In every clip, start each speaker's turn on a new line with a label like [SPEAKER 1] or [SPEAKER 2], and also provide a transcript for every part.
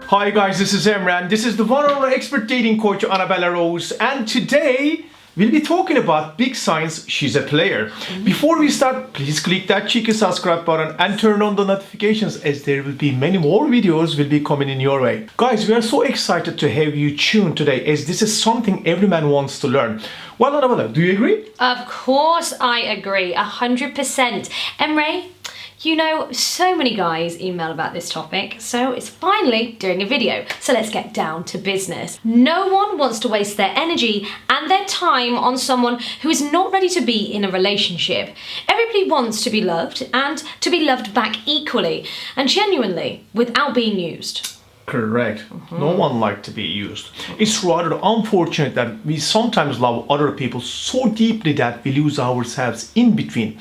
[SPEAKER 1] Hi guys, this is Emre and this is the one-on-one expert dating coach Annabella Rose, and today we'll be talking about big signs she's a player. Before we start, please click that cheeky subscribe button and turn on the notifications, as there will be many more videos will be coming in your way. Guys, we are so excited to have you tuned today, as this is something every man wants to learn. Well, Annabella, do you agree?
[SPEAKER 2] Of course I agree, 100%. Emre, you know, so many guys email about this topic, so it's finally doing a video. So let's get down to business. No one wants to waste their energy and their time on someone who is not ready to be in a relationship. Everybody wants to be loved and to be loved back equally and genuinely without being used.
[SPEAKER 1] Correct. No one likes to be used. It's rather unfortunate that we sometimes love other people so deeply that we lose ourselves in between.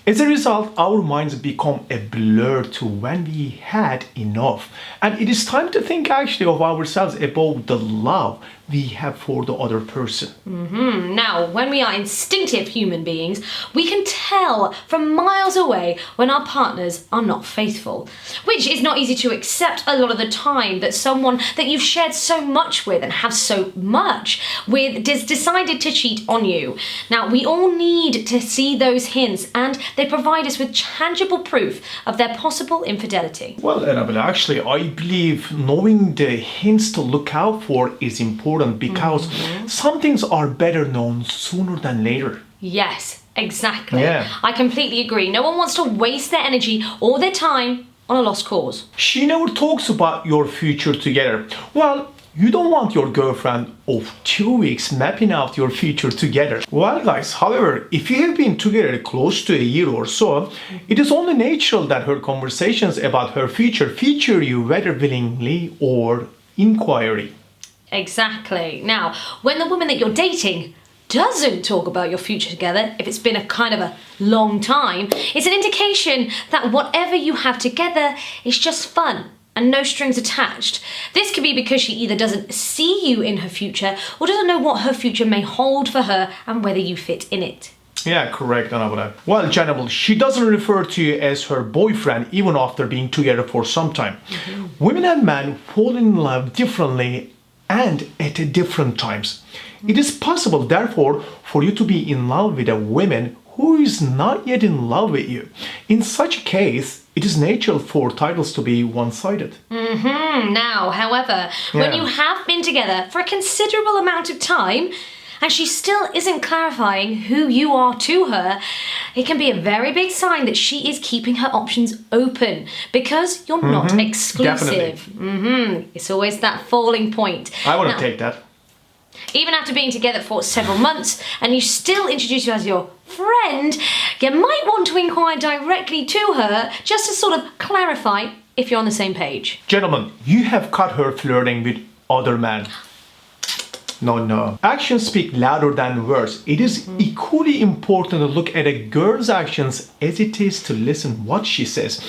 [SPEAKER 1] As a result, our minds become a blur to when we had enough. And it is time to think actually of ourselves above the love we have for the other person.
[SPEAKER 2] Now, when we are instinctive human beings, we can tell from miles away when our partners are not faithful, which is not easy to accept a lot of the time, that someone that you've shared so much with and have so much with has decided to cheat on you. Now, we all need to see those hints, and they provide us with tangible proof of their possible infidelity.
[SPEAKER 1] Well, Annabelle, actually, I believe knowing the hints to look out for is important, because some things are better known sooner than later.
[SPEAKER 2] Yes, exactly.
[SPEAKER 1] Yeah.
[SPEAKER 2] I completely agree. No one wants to waste their energy or their time on a lost cause.
[SPEAKER 1] She never talks about your future together. Well, you don't want your girlfriend of 2 weeks mapping out your future together. Well guys, however, if you have been together close to a year or so, it is only natural that her conversations about her future feature you, whether willingly or inquiry.
[SPEAKER 2] Exactly. Now, when the woman that you're dating doesn't talk about your future together, if it's been a kind of a long time, it's an indication that whatever you have together is just fun and no strings attached. This could be because she either doesn't see you in her future or doesn't know what her future may hold for her and whether you fit in it.
[SPEAKER 1] Yeah, correct, Annabelle. Well, Janabal, she doesn't refer to you as her boyfriend even after being together for some time. Women and men fall in love differently and at different times. It is possible, therefore, for you to be in love with a woman who is not yet in love with you. In such a case, it is natural for titles to be one-sided.
[SPEAKER 2] Now, however, when you have been together for a considerable amount of time and she still isn't clarifying who you are to her, it can be a very big sign that she is keeping her options open because you're not exclusive. It's always that falling point.
[SPEAKER 1] I want to take that.
[SPEAKER 2] Even after being together for several months and you still introduce you as your friend, you might want to inquire directly to her just to sort of clarify if you're on the same page.
[SPEAKER 1] Gentlemen, you have caught her flirting with other men. No. Actions speak louder than words. It is equally important to look at a girl's actions as it is to listen what she says.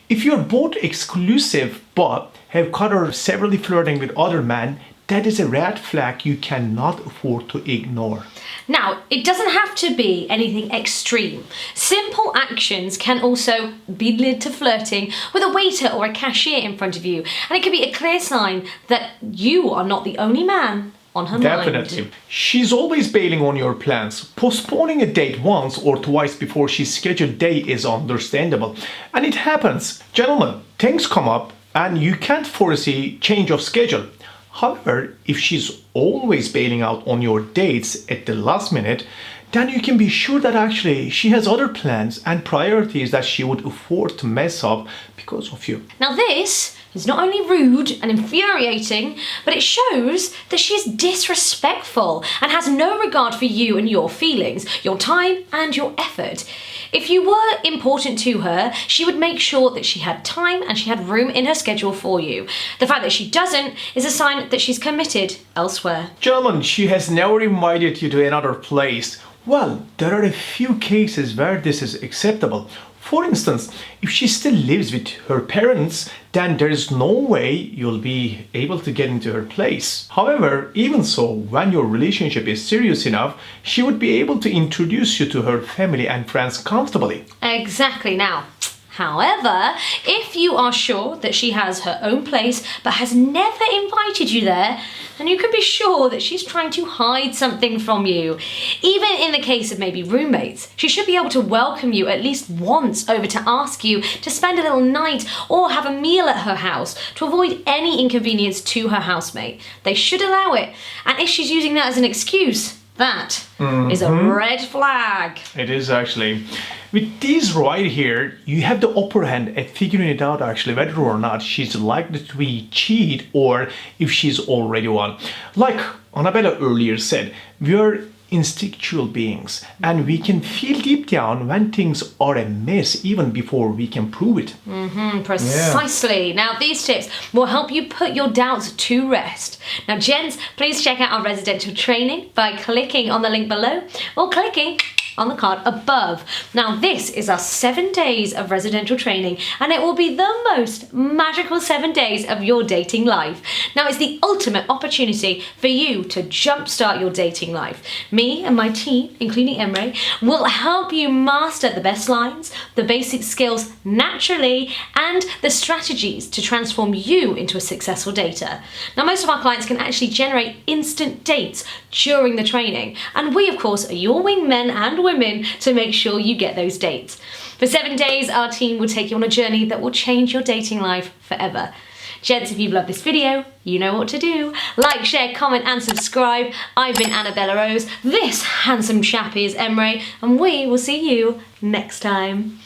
[SPEAKER 1] If you're both exclusive but have caught her severely flirting with other men, that is a red flag you cannot afford to ignore.
[SPEAKER 2] Now, it doesn't have to be anything extreme. Simple actions can also be led to flirting with a waiter or a cashier in front of you, and it can be a clear sign that you are not the only man on her mind.
[SPEAKER 1] Definitely. She's always bailing on your plans. Postponing a date once or twice before she's scheduled date is understandable. And it happens. Gentlemen, things come up and you can't foresee change of schedule. However, if she's always bailing out on your dates at the last minute, then you can be sure that actually she has other plans and priorities that she would afford to mess up because of you.
[SPEAKER 2] Now this is not only rude and infuriating, but it shows that she is disrespectful and has no regard for you and your feelings, your time and your effort. If you were important to her, she would make sure that she had time and she had room in her schedule for you. The fact that she doesn't is a sign that she's committed elsewhere.
[SPEAKER 1] Gentlemen, she has never invited you to another place. Well, there are a few cases where this is acceptable. For instance, if she still lives with her parents, then there is no way you'll be able to get into her place. However, even so, when your relationship is serious enough, she would be able to introduce you to her family and friends comfortably.
[SPEAKER 2] Exactly. Now, however, if you are sure that she has her own place but has never invited you there, then you can be sure that she's trying to hide something from you. Even in the case of maybe roommates, she should be able to welcome you at least once over to ask you to spend a little night or have a meal at her house to avoid any inconvenience to her housemate. They should allow it. And if she's using that as an excuse, that is a red flag.
[SPEAKER 1] It is actually. With these right here, you have the upper hand at figuring it out actually whether or not she's likely to be cheat or if she's already one. Like Annabella earlier said, we're instinctual beings and we can feel deep down when things are a mess even before we can prove it.
[SPEAKER 2] Precisely. Now these tips will help you put your doubts to rest. Now gents, please check out our residential training by clicking on the link below or clicking on the card above. Now this is our 7 days of residential training and it will be the most magical 7 days of your dating life. Now it's the ultimate opportunity for you to jumpstart your dating life. Me and my team, including Emre, will help you master the best lines, the basic skills naturally, and the strategies to transform you into a successful dater. Now most of our clients can actually generate instant dates during the training, and we of course are your wingmen and women to make sure you get those dates. For 7 days, our team will take you on a journey that will change your dating life forever. Gents, if you've loved this video, you know what to do. Like, share, comment and subscribe. I've been Annabella Rose. This handsome chap is Emre, and we will see you next time.